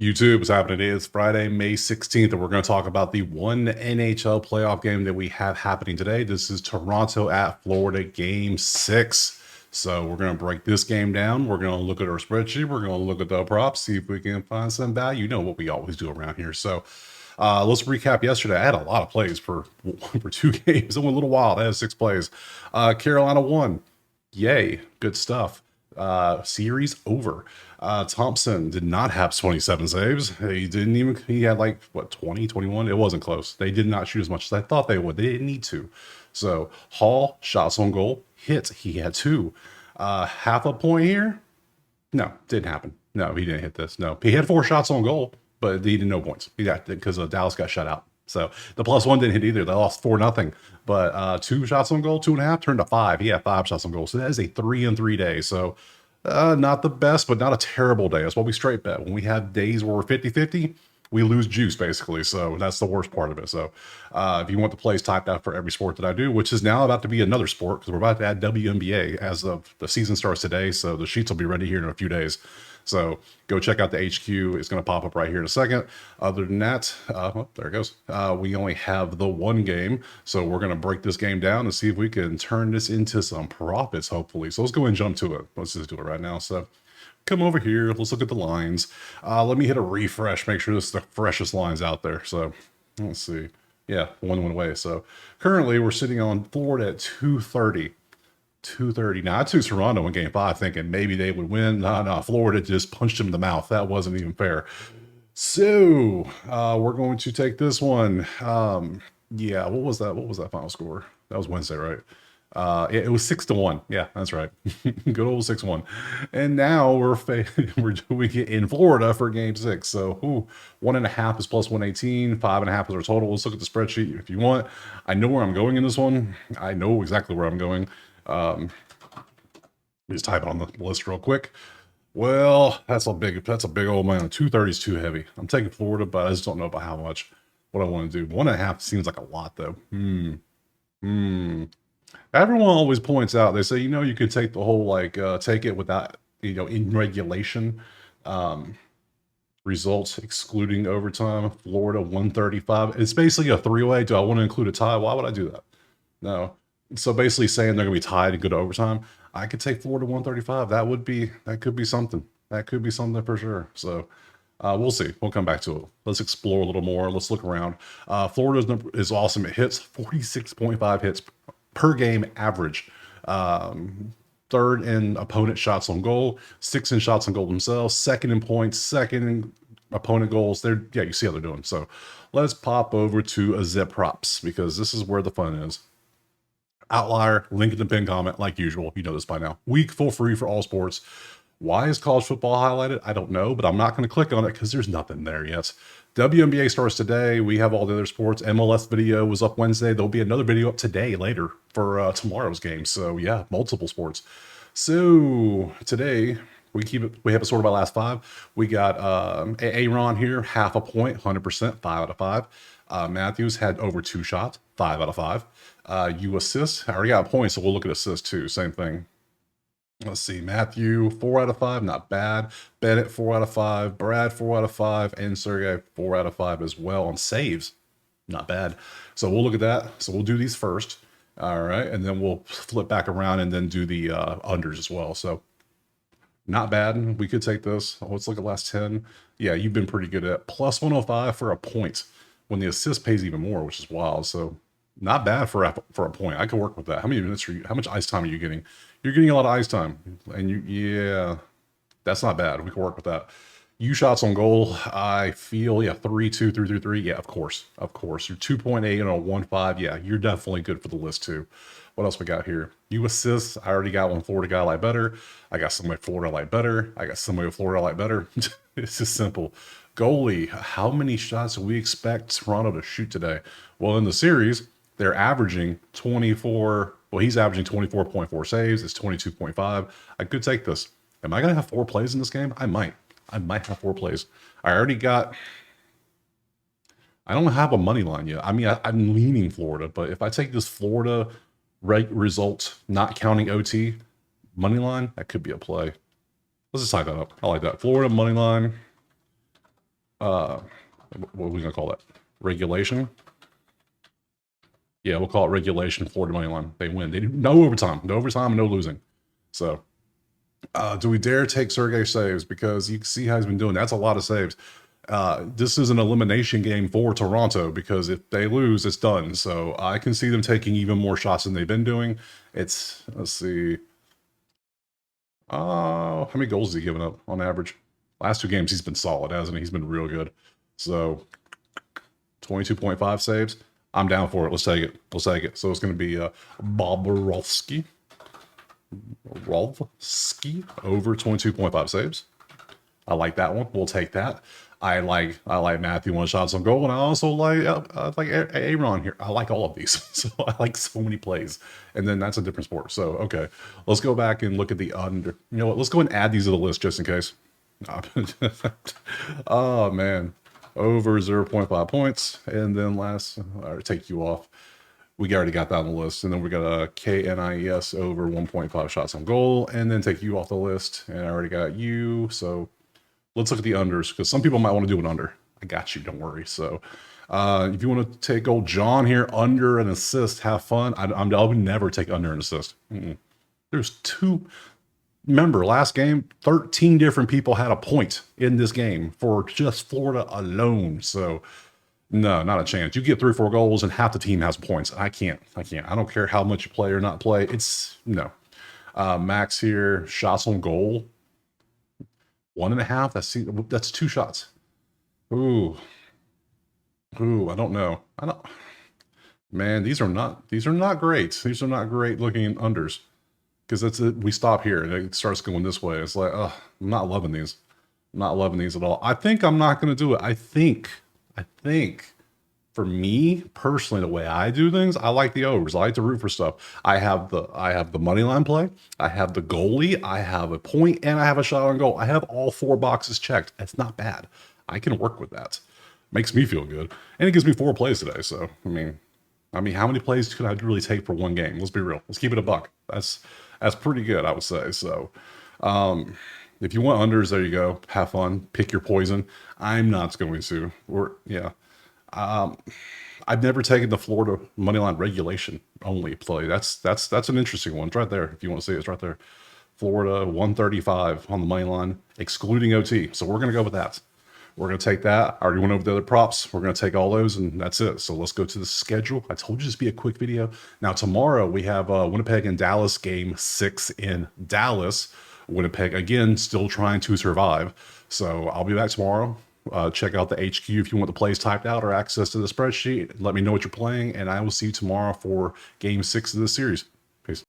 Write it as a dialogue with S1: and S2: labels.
S1: YouTube, what's happening today? It's Friday, May 16th, and we're going to talk about the one NHL playoff game that we have happening today. This is Toronto at Florida, Game 6. So we're going to break this game down. We're going to look at our spreadsheet. We're going to look at the props, see if we can find some value. You know what we always do around here. So let's recap yesterday. I had a lot of plays for two games. It went a little wild. I had 6 plays. Carolina won. Yay, good stuff. Series over. Thompson did not have 27 saves. He had like, what, 20, 21? It wasn't close. They did not shoot as much as I thought they would. They didn't need to. So Hall, shots on goal, hit. He had 2. Half a point here? No, didn't happen. No, he didn't hit this. No, he had 4 shots on goal, but he did no points. He got, because Dallas got shut out. So the +1 didn't hit either. They lost 4-0. But 2 shots on goal, 2.5 turned to 5. He had 5 shots on goal. So that is a 3-3 day. So not the best, but not a terrible day. That's what we straight bet. When we have days where we're 50-50, we lose juice, basically. So that's the worst part of it. So if you want the plays typed out for every sport that I do, which is now about to be another sport, because we're about to add WNBA as of the season starts today. So the sheets will be ready here in a few days. So go check out the HQ. It's going to pop up right here in a second. Other than that, oh, there it goes. We only have the one game. So we're going to break this game down and see if we can turn this into some profits, hopefully. So let's go and jump to it. Let's just do it right now. So come over here. Let's look at the lines. Let me hit a refresh. Make sure this is the freshest lines out there. So let's see. Yeah, one went away. So currently we're sitting on Florida at 230. 230. Now I took Toronto in game 5 thinking maybe they would win. No, Florida just punched him in the mouth. That wasn't even fair. So we're going to take this one. Yeah, what was that? What was that final score? That was Wednesday, right? It was 6-1. Yeah, that's right. Good old 6-1. And now we're doing it in Florida for game 6. So 1.5 is +118, 5.5 is our total. Let's look at the spreadsheet if you want. I know where I'm going in this one. I know exactly where I'm going. Just type it on the list real quick. Well, that's a big old man. 230 is too heavy. I'm taking Florida, but I just don't know about how much. What I want to do. 1.5 seems like a lot though. Everyone always points out, they say, you can take the whole, take it without, in regulation, results excluding overtime. Florida 135. It's basically a 3-way. Do I want to include a tie? Why would I do that? No. So basically saying they're going to be tied and go to overtime. I could take Florida 135. That could be something. That could be something for sure. So we'll see. We'll come back to it. Let's explore a little more. Let's look around. Florida's number is awesome. It hits 46.5 hits per game average. 3rd in opponent shots on goal, 6th in shots on goal themselves, 2nd in points, 2nd in opponent goals. You see how they're doing. So let's pop over to a zip props because this is where the fun is. Outlier, link in the pinned comment, like usual. You know this by now. Week full free for all sports. Why is college football highlighted? I don't know, but I'm not going to click on it because there's nothing there yet. WNBA starts today. We have all the other sports. MLS video was up Wednesday. There'll be another video up today later for tomorrow's game. So yeah, multiple sports. So today we have it sorted by last 5. We got Aaron here, half a point, 100%, 5 out of 5. Matthews had over 2 shots, 5 out of 5. You assists, I already got a point, so we'll look at assists too. Same thing. Let's see, Matthew 4 out of 5, not bad. Bennett 4 out of 5, Brad 4 out of 5, and Sergey 4 out of 5 as well on saves. Not bad. So we'll look at that. So we'll do these first. All right, and then we'll flip back around and then do the unders as well. So not bad. We could take this. Let's look at last 10. Yeah, you've been pretty good at +105 for a point when the assist pays even more, which is wild. So not bad for a point. I could work with that. How many minutes how much ice time are you getting? You're getting a lot of ice time, and yeah, that's not bad. We can work with that. You shots on goal, I feel, 3-2, 3-3. Yeah, of course. You're 2.8 and a 1.5. Yeah, you're definitely good for the list too. What else we got here? You assists. I already got one Florida guy I like better. I got somebody Florida I like better. I got somebody Florida I like better. It's just simple. Goalie, how many shots do we expect Toronto to shoot today? Well, in the series, they're averaging 24. Well, he's averaging 24.4 saves. It's 22.5. I could take this. Am I going to have 4 plays in this game? I might have 4 plays. I don't have a money line yet. I mean, I'm leaning Florida, but if I take this Florida result, not counting OT, money line, that could be a play. Let's just type that up. I like that. Florida money line. what are we gonna call that? Regulation. Yeah, we'll call it regulation. Florida money line. They win. They do no overtime, no losing. So, do we dare take Sergey saves? Because you can see how he's been doing. That's a lot of saves. This is an elimination game for Toronto because if they lose, it's done. So I can see them taking even more shots than they've been doing. It's, let's see. How many goals has he given up on average? Last 2 games, he's been solid, hasn't he? He's been real good. So 22.5 saves. I'm down for it. Let's take it. Let's take it. So it's going to be Bobrovsky over 22.5 saves. I like that one. We'll take that. I like Matthew 1 shots on goal, and I also like Aaron here. I like all of these, so I like so many plays. And then that's a different sport. So okay, let's go back and look at the under. You know what? Let's go and add these to the list just in case. Oh man, over 0.5 points, and then last, all right, take you off. We already got that on the list, and then we got a KNIES over 1.5 shots on goal, and then take you off the list, and I already got you. So let's look at the unders because some people might want to do an under. I got you, don't worry. So if you want to take old John here, under an assist, have fun. I would never take under an assist. There's 2. Remember, last game, 13 different people had a point in this game for just Florida alone. So no, not a chance. You get 3 or 4 goals and half the team has points. I can't. I don't care how much you play or not play. It's no. Max here, shots on goal. 1.5. That's 2 shots. Ooh, I don't know. Man, these are not great. These are not great looking unders. Because that's it. We stop here and it starts going this way. It's like, I'm not loving these. I'm not loving these at all. I think I'm not going to do it. I think for me personally, the way I do things, I like the overs. I like to root for stuff. I have the money line play. I have the goalie. I have a point, and I have a shot on goal. I have all 4 boxes checked. It's not bad. I can work with that. Makes me feel good, and it gives me 4 plays today. So I mean, how many plays could I really take for one game? Let's be real. Let's keep it a buck. That's pretty good, I would say. So if you want unders, there you go. Have fun. Pick your poison. I'm not going to. I've never taken the Florida moneyline regulation only play. That's an interesting one. It's right there. If you want to see it, it's right there. Florida 135 on the money line, excluding OT. So we're going to go with that. We're going to take that. I already went over the other props. We're going to take all those, and that's it. So let's go to the schedule. I told you this would be a quick video. Now, tomorrow we have Winnipeg and Dallas, game 6 in Dallas. Winnipeg, again, still trying to survive. So I'll be back tomorrow. Check out the HQ if you want the plays typed out or access to the spreadsheet. Let me know what you're playing, and I will see you tomorrow for game 6 of this series.